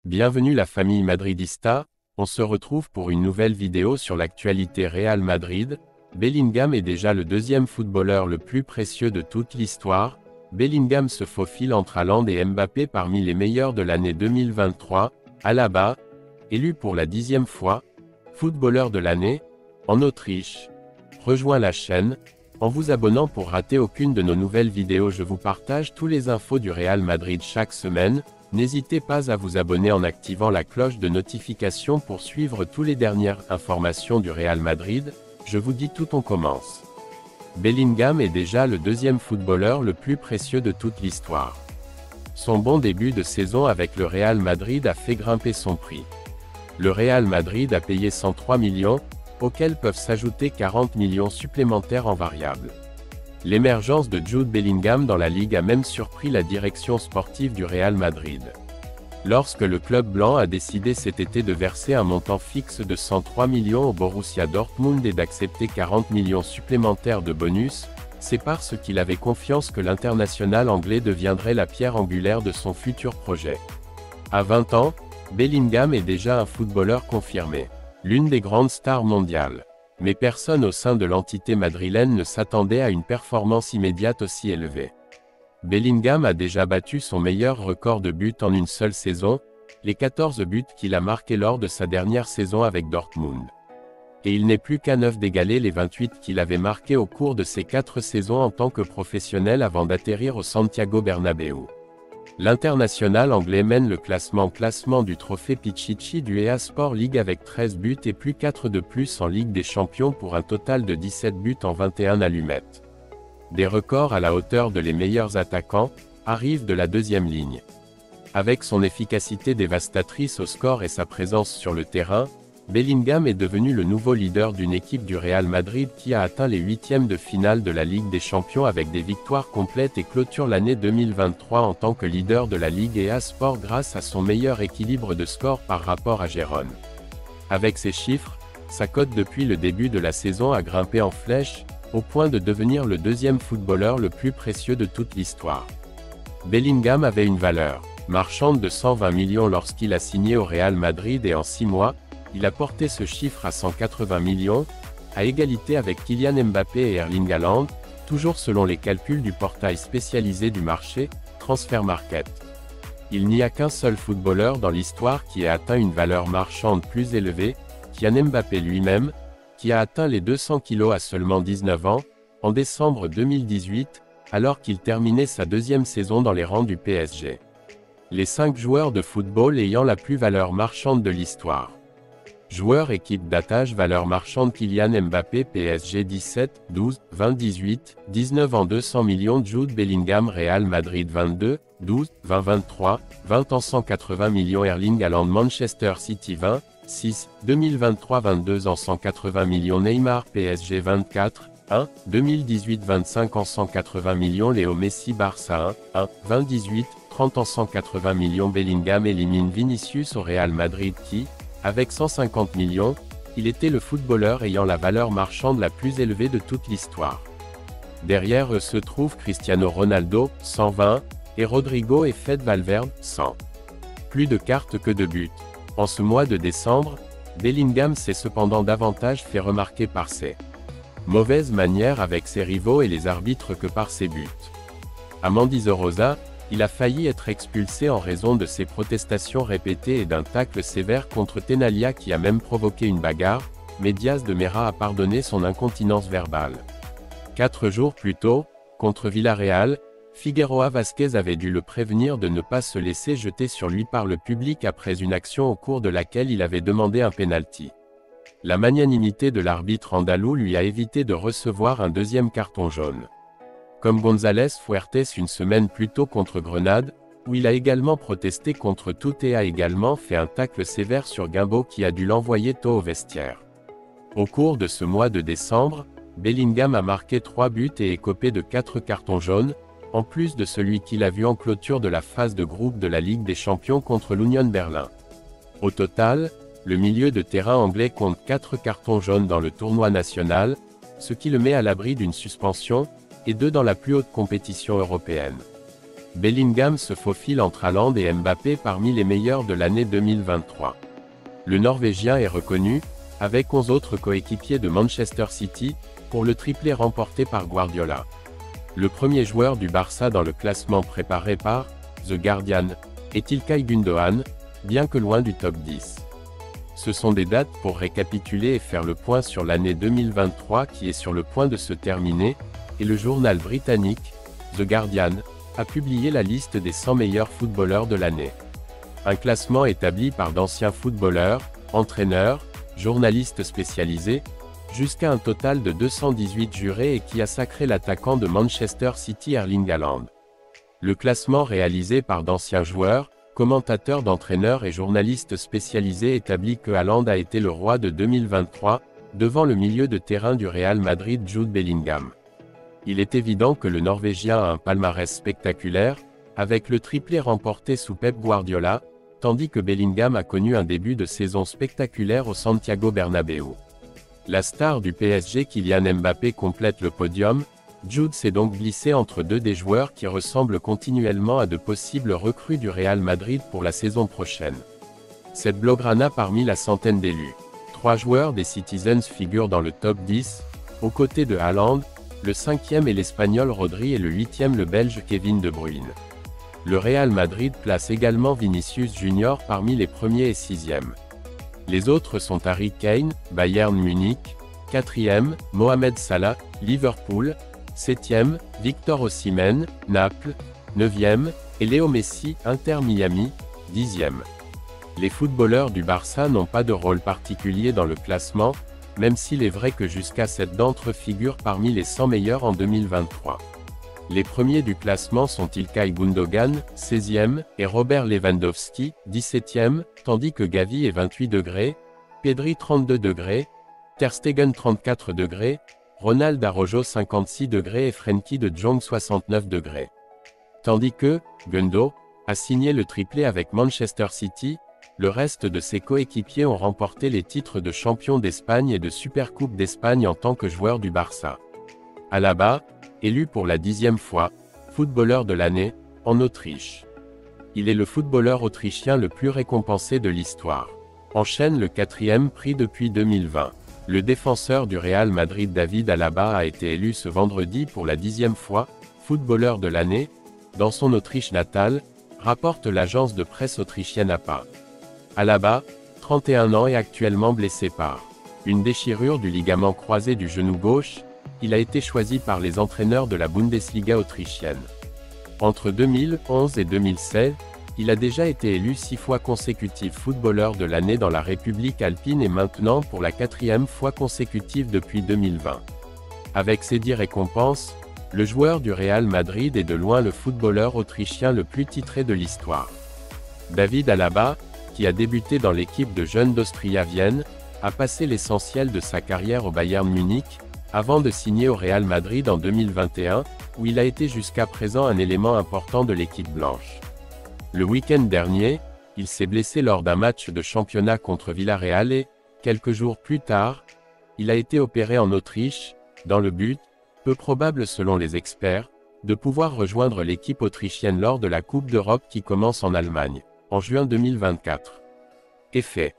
Bienvenue la famille madridista, on se retrouve pour une nouvelle vidéo sur l'actualité Real Madrid. Bellingham est déjà le deuxième footballeur le plus précieux de toute l'histoire. Bellingham se faufile entre Haaland et Mbappé parmi les meilleurs de l'année 2023. Alaba, élu pour la 10e fois, footballeur de l'année, en Autriche. Rejoins la chaîne, en vous abonnant pour rater aucune de nos nouvelles vidéos. Je vous partage tous les infos du Real Madrid chaque semaine. N'hésitez pas à vous abonner en activant la cloche de notification pour suivre toutes les dernières informations du Real Madrid. Je vous dis tout, on commence. Bellingham est déjà le deuxième footballeur le plus précieux de toute l'histoire. Son bon début de saison avec le Real Madrid a fait grimper son prix. Le Real Madrid a payé 103 millions, auxquels peuvent s'ajouter 40 millions supplémentaires en variables. L'émergence de Jude Bellingham dans la Ligue a même surpris la direction sportive du Real Madrid. Lorsque le club blanc a décidé cet été de verser un montant fixe de 103 millions au Borussia Dortmund et d'accepter 40 millions supplémentaires de bonus, c'est parce qu'il avait confiance que l'international anglais deviendrait la pierre angulaire de son futur projet. À 20 ans, Bellingham est déjà un footballeur confirmé, l'une des grandes stars mondiales. Mais personne au sein de l'entité madrilène ne s'attendait à une performance immédiate aussi élevée. Bellingham a déjà battu son meilleur record de buts en une seule saison, les 14 buts qu'il a marqués lors de sa dernière saison avec Dortmund. Et il n'est plus qu'à 9 d'égaler les 28 qu'il avait marqués au cours de ses 4 saisons en tant que professionnel avant d'atterrir au Santiago Bernabéu. L'international anglais mène le classement du trophée Pichichi du EA Sport League avec 13 buts et plus 4 de plus en Ligue des Champions pour un total de 17 buts en 21 allumettes. Des records à la hauteur de les meilleurs attaquants arrivent de la deuxième ligne. Avec son efficacité dévastatrice au score et sa présence sur le terrain, Bellingham est devenu le nouveau leader d'une équipe du Real Madrid qui a atteint les huitièmes de finale de la Ligue des Champions avec des victoires complètes et clôture l'année 2023 en tant que leader de la Ligue EA Sport grâce à son meilleur équilibre de score par rapport à Gérone. Avec ces chiffres, sa cote depuis le début de la saison a grimpé en flèche, au point de devenir le deuxième footballeur le plus précieux de toute l'histoire. Bellingham avait une valeur marchande de 120 millions lorsqu'il a signé au Real Madrid et en 6 mois, il a porté ce chiffre à 180 millions, à égalité avec Kylian Mbappé et Erling Haaland, toujours selon les calculs du portail spécialisé du marché, Transfermarkt. Il n'y a qu'un seul footballeur dans l'histoire qui ait atteint une valeur marchande plus élevée, Kylian Mbappé lui-même, qui a atteint les 200 kilos à seulement 19 ans, en décembre 2018, alors qu'il terminait sa deuxième saison dans les rangs du PSG. Les 5 joueurs de football ayant la plus valeur marchande de l'histoire. Joueur équipe d'attache valeur marchande Kylian Mbappé PSG 17, 12, 20, 18, 19 en 200 millions Jude Bellingham Real Madrid 22, 12, 20, 23, 20 en 180 millions Erling Haaland Manchester City 20, 6, 2023 22 en 180 millions Neymar PSG 24, 1, 2018 25 en 180 millions Léo Messi Barça 1, 1, 20 18, 30 en 180 millions Bellingham élimine Vinicius au Real Madrid qui, avec 150 millions, il était le footballeur ayant la valeur marchande la plus élevée de toute l'histoire. Derrière eux se trouve Cristiano Ronaldo, 120, et Rodrigo et Fede Valverde, 100. Plus de cartes que de buts. En ce mois de décembre, Bellingham s'est cependant davantage fait remarquer par ses mauvaises manières avec ses rivaux et les arbitres que par ses buts. À Mendizorroza, il a failli être expulsé en raison de ses protestations répétées et d'un tacle sévère contre Tenalia qui a même provoqué une bagarre, mais Diaz de Mera a pardonné son incontinence verbale. 4 jours plus tôt, contre Villarreal, Figueroa Vázquez avait dû le prévenir de ne pas se laisser jeter sur lui par le public après une action au cours de laquelle il avait demandé un penalty. La magnanimité de l'arbitre andalou lui a évité de recevoir un deuxième carton jaune. Comme González Fuertes une semaine plus tôt contre Grenade, où il a également protesté contre tout et a également fait un tacle sévère sur Guimbaud qui a dû l'envoyer tôt au vestiaire. Au cours de ce mois de décembre, Bellingham a marqué 3 buts et écopé de 4 cartons jaunes, en plus de celui qu'il a vu en clôture de la phase de groupe de la Ligue des Champions contre l'Union Berlin. Au total, le milieu de terrain anglais compte 4 cartons jaunes dans le tournoi national, ce qui le met à l'abri d'une suspension, et 2 dans la plus haute compétition européenne. Bellingham se faufile entre Haaland et Mbappé parmi les meilleurs de l'année 2023. Le Norvégien est reconnu, avec 11 autres coéquipiers de Manchester City, pour le triplé remporté par Guardiola. Le premier joueur du Barça dans le classement préparé par The Guardian est İlkay Gündoğan, bien que loin du top 10. Ce sont des dates pour récapituler et faire le point sur l'année 2023 qui est sur le point de se terminer, et le journal britannique, The Guardian, a publié la liste des 100 meilleurs footballeurs de l'année. Un classement établi par d'anciens footballeurs, entraîneurs, journalistes spécialisés, jusqu'à un total de 218 jurés et qui a sacré l'attaquant de Manchester City Erling Haaland. Le classement réalisé par d'anciens joueurs, commentateurs d'entraîneurs et journalistes spécialisés établit que Haaland a été le roi de 2023, devant le milieu de terrain du Real Madrid Jude Bellingham. Il est évident que le Norvégien a un palmarès spectaculaire, avec le triplé remporté sous Pep Guardiola, tandis que Bellingham a connu un début de saison spectaculaire au Santiago Bernabéu. La star du PSG Kylian Mbappé complète le podium. Jude s'est donc glissé entre deux des joueurs qui ressemblent continuellement à de possibles recrues du Real Madrid pour la saison prochaine. Cette blaugrana parmi la centaine d'élus. 3 joueurs des Citizens figurent dans le top 10, aux côtés de Haaland, le 5e est l'Espagnol Rodri et le 8e le Belge Kevin De Bruyne. Le Real Madrid place également Vinicius Junior parmi les premiers et 6e. Les autres sont Harry Kane, Bayern Munich, 4e, Mohamed Salah, Liverpool, 7e, Victor Osimhen, Naples, 9e, et Léo Messi, Inter Miami, 10e. Les footballeurs du Barça n'ont pas de rôle particulier dans le classement, même s'il est vrai que jusqu'à 7 d'entre eux figurent parmi les 100 meilleurs en 2023. Les premiers du classement sont İlkay Gündoğan, 16e, et Robert Lewandowski, 17e, tandis que Gavi est 28 degrés, Pedri 32 degrés, Ter Stegen 34 degrés, Ronald Araujo 56 degrés et Frenkie de Jong 69 degrés. Tandis que, Gundo, a signé le triplé avec Manchester City, le reste de ses coéquipiers ont remporté les titres de champion d'Espagne et de Supercoupe d'Espagne en tant que joueurs du Barça. Alaba, élu pour la 10e fois, footballeur de l'année, en Autriche. Il est le footballeur autrichien le plus récompensé de l'histoire. Enchaîne le 4e prix depuis 2020. Le défenseur du Real Madrid David Alaba a été élu ce vendredi pour la 10e fois, footballeur de l'année, dans son Autriche natale, rapporte l'agence de presse autrichienne APA. Alaba, 31 ans est actuellement blessé par une déchirure du ligament croisé du genou gauche. Il a été choisi par les entraîneurs de la Bundesliga autrichienne. Entre 2011 et 2016, il a déjà été élu 6 fois consécutif footballeur de l'année dans la République alpine et maintenant pour la 4e fois consécutive depuis 2020. Avec ces 10 récompenses, le joueur du Real Madrid est de loin le footballeur autrichien le plus titré de l'histoire. David Alaba, qui a débuté dans l'équipe de jeunes d'Austria Vienne, a passé l'essentiel de sa carrière au Bayern Munich, avant de signer au Real Madrid en 2021, où il a été jusqu'à présent un élément important de l'équipe blanche. Le week-end dernier, il s'est blessé lors d'un match de championnat contre Villarreal et, quelques jours plus tard, il a été opéré en Autriche, dans le but, peu probable selon les experts, de pouvoir rejoindre l'équipe autrichienne lors de la Coupe d'Europe qui commence en Allemagne, en juin 2024. Effet.